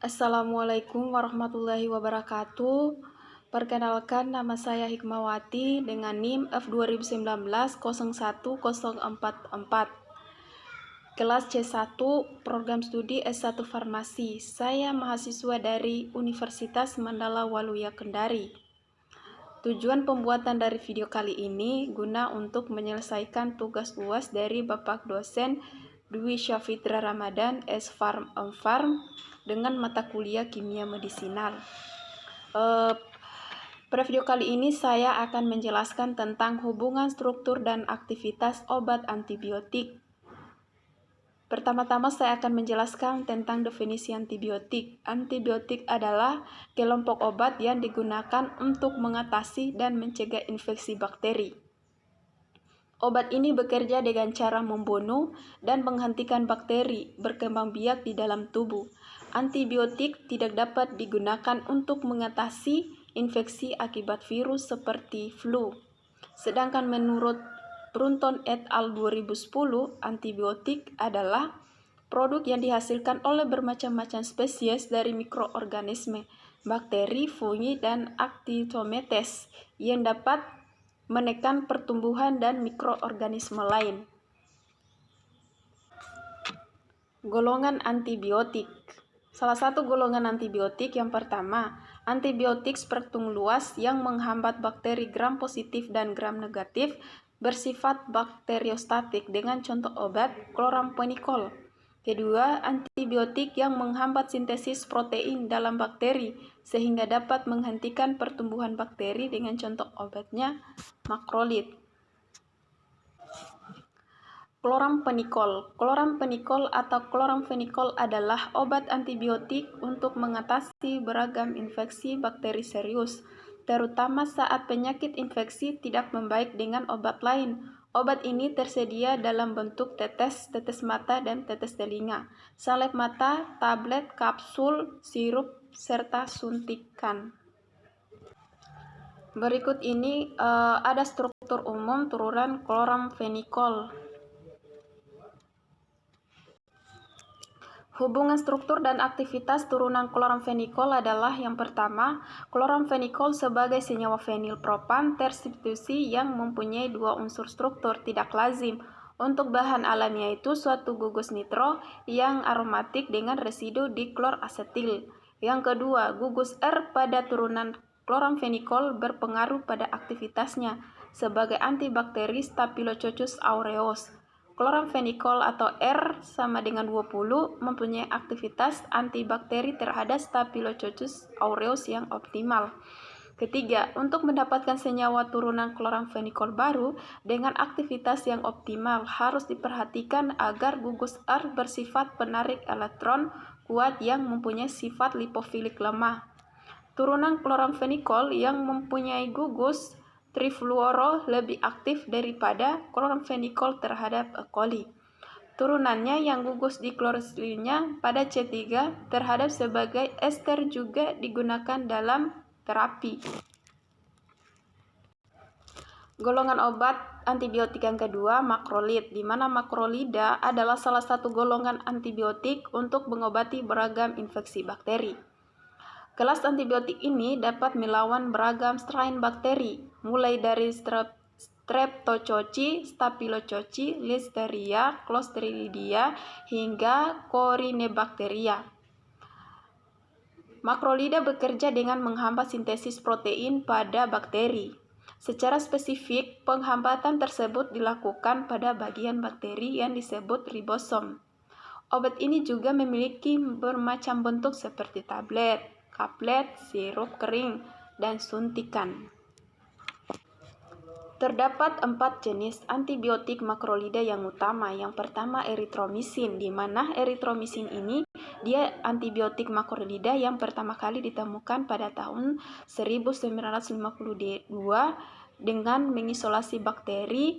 Assalamualaikum warahmatullahi wabarakatuh. Perkenalkan, nama saya Hikmawati dengan NIM F2019-01044. Kelas C1, Program Studi S1 Farmasi. Saya mahasiswa dari Universitas Mandala Waluya Kendari. Tujuan pembuatan dari video kali ini guna untuk menyelesaikan tugas UAS dari Bapak dosen Dwi Syafitra Ramadan S.Farm M.Farm dengan mata kuliah kimia medisinal. Pada video kali ini saya akan menjelaskan tentang hubungan struktur dan aktivitas obat antibiotik. Pertama-tama saya akan menjelaskan tentang definisi antibiotik. Antibiotik adalah kelompok obat yang digunakan untuk mengatasi dan mencegah infeksi bakteri. Obat ini bekerja dengan cara membunuh dan menghentikan bakteri berkembang biak di dalam tubuh. Antibiotik tidak dapat digunakan untuk mengatasi infeksi akibat virus seperti flu. Sedangkan menurut Brunton et al. 2010, antibiotik adalah produk yang dihasilkan oleh bermacam-macam spesies dari mikroorganisme, bakteri, fungi, dan actinometes yang dapat menekan pertumbuhan dan mikroorganisme lain. Golongan antibiotik. Salah satu golongan antibiotik yang pertama, antibiotik spektrum luas yang menghambat bakteri gram positif dan gram negatif bersifat bakteriostatik dengan contoh obat kloramfenikol. Kedua, antibiotik yang menghambat sintesis protein dalam bakteri sehingga dapat menghentikan pertumbuhan bakteri dengan contoh obatnya makrolid. Kloramfenikol atau kloramfenikol adalah obat antibiotik untuk mengatasi beragam infeksi bakteri serius, terutama saat penyakit infeksi tidak membaik dengan obat lain. Obat ini tersedia dalam bentuk tetes, tetes mata, dan tetes telinga, salep mata, tablet, kapsul, sirup, serta suntikan. Berikut ini ada struktur umum turunan kloramfenikol. Hubungan struktur dan aktivitas turunan kloramfenikol adalah yang pertama, kloramfenikol sebagai senyawa fenilpropan tersubstitusi yang mempunyai dua unsur struktur tidak lazim. Untuk bahan alamnya itu suatu gugus nitro yang aromatik dengan residu dikloroasetil. Yang kedua, gugus R pada turunan kloramfenikol berpengaruh pada aktivitasnya sebagai antibakteri Staphylococcus aureus. Kloramfenikol atau R sama dengan 20 mempunyai aktivitas antibakteri terhadap Staphylococcus aureus yang optimal. Ketiga, untuk mendapatkan senyawa turunan kloramfenikol baru dengan aktivitas yang optimal harus diperhatikan agar gugus R bersifat penarik elektron kuat yang mempunyai sifat lipofilik lemah. Turunan kloramfenikol yang mempunyai gugus trifluoro lebih aktif daripada kloramfenikol terhadap E. coli. Turunannya yang gugus diklorosilnya pada C3 terhadap sebagai ester juga digunakan dalam terapi. Golongan obat antibiotik yang kedua, makrolid, di mana makrolida adalah salah satu golongan antibiotik untuk mengobati beragam infeksi bakteri. Kelas antibiotik ini dapat melawan beragam strain bakteri, mulai dari Streptococcus, Staphylococcus, Listeria, Clostridia, hingga Corynebacteria. Makrolida bekerja dengan menghambat sintesis protein pada bakteri. Secara spesifik, penghambatan tersebut dilakukan pada bagian bakteri yang disebut ribosom. Obat ini juga memiliki bermacam bentuk seperti tablet, kaplet, sirup kering, dan suntikan. Terdapat 4 jenis antibiotik makrolida yang utama. Yang pertama, eritromisin, di mana eritromisin ini dia antibiotik makrolida yang pertama kali ditemukan pada tahun 1952 dengan mengisolasi bakteri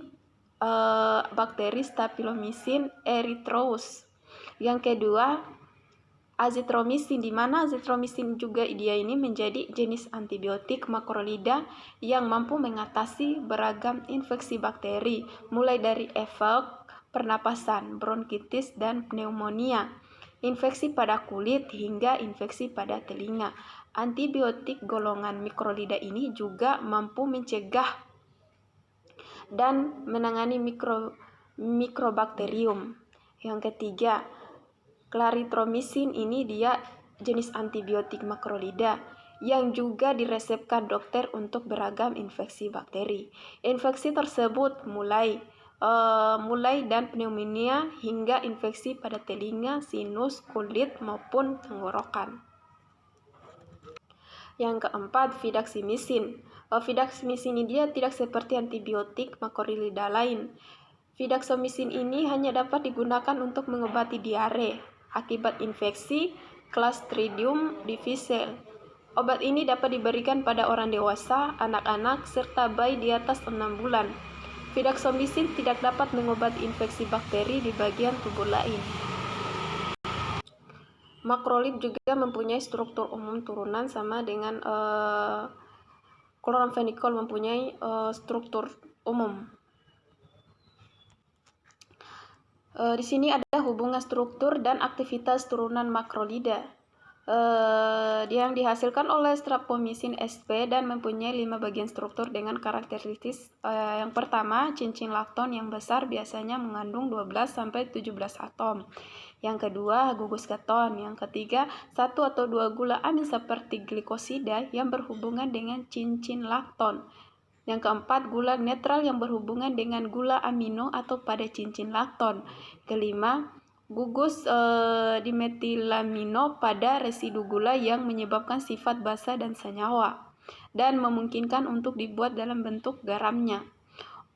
Staphylomisin erythrosus. Yang kedua, azitromisin, di mana azitromisin juga dia ini menjadi jenis antibiotik makrolida yang mampu mengatasi beragam infeksi bakteri, mulai dari efek pernapasan, bronkitis, dan pneumonia. infeksi pada kulit, hingga infeksi pada telinga. Antibiotik golongan mikrolida ini juga mampu mencegah dan menangani mikrobakterium. Yang ketiga, clarithromycin ini dia jenis antibiotik makrolida yang juga diresepkan dokter untuk beragam infeksi bakteri. Infeksi tersebut mulai dan pneumonia hingga infeksi pada telinga, sinus, kulit maupun tenggorokan. Yang keempat, fidaximicin. Fidaximicin ini dia tidak seperti antibiotik makrolida lain. Fidaxomicin ini hanya dapat digunakan untuk mengobati diare akibat infeksi Clostridium difficile. Obat ini dapat diberikan pada orang dewasa, anak-anak, serta bayi di atas 6 bulan. Fidaxomicin tidak dapat mengobati infeksi bakteri di bagian tubuh lain. Makrolid juga mempunyai struktur umum turunan sama dengan chloramphenicol mempunyai struktur umum. Di sini ada hubungan struktur dan aktivitas turunan makrolida yang dihasilkan oleh streptomycin sp dan mempunyai 5 bagian struktur dengan karakteristik. Yang pertama, cincin lakton yang besar biasanya mengandung 12-17 atom. Yang kedua, gugus keton. Yang ketiga, 1 atau 2 gula amin seperti glikosida yang berhubungan dengan cincin lakton. Yang keempat, gula netral yang berhubungan dengan gula amino atau pada cincin lakton. Kelima, gugus dimetilamino pada residu gula yang menyebabkan sifat basa dan senyawa dan memungkinkan untuk dibuat dalam bentuk garamnya.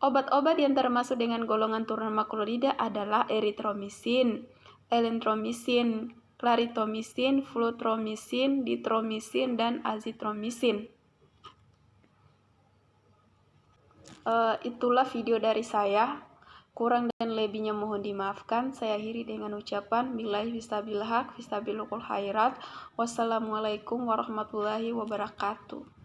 Obat-obat yang termasuk dengan golongan turunan makrolida adalah erythromycin, elentromycin, clarithromycin, flutromycin, ditromycin, dan azithromycin. Itulah video dari saya. Kurang dan lebihnya mohon dimaafkan. Saya akhiri dengan ucapan billahi fistabil haq, fistabilul khairat. Wassalamualaikum warahmatullahi wabarakatuh.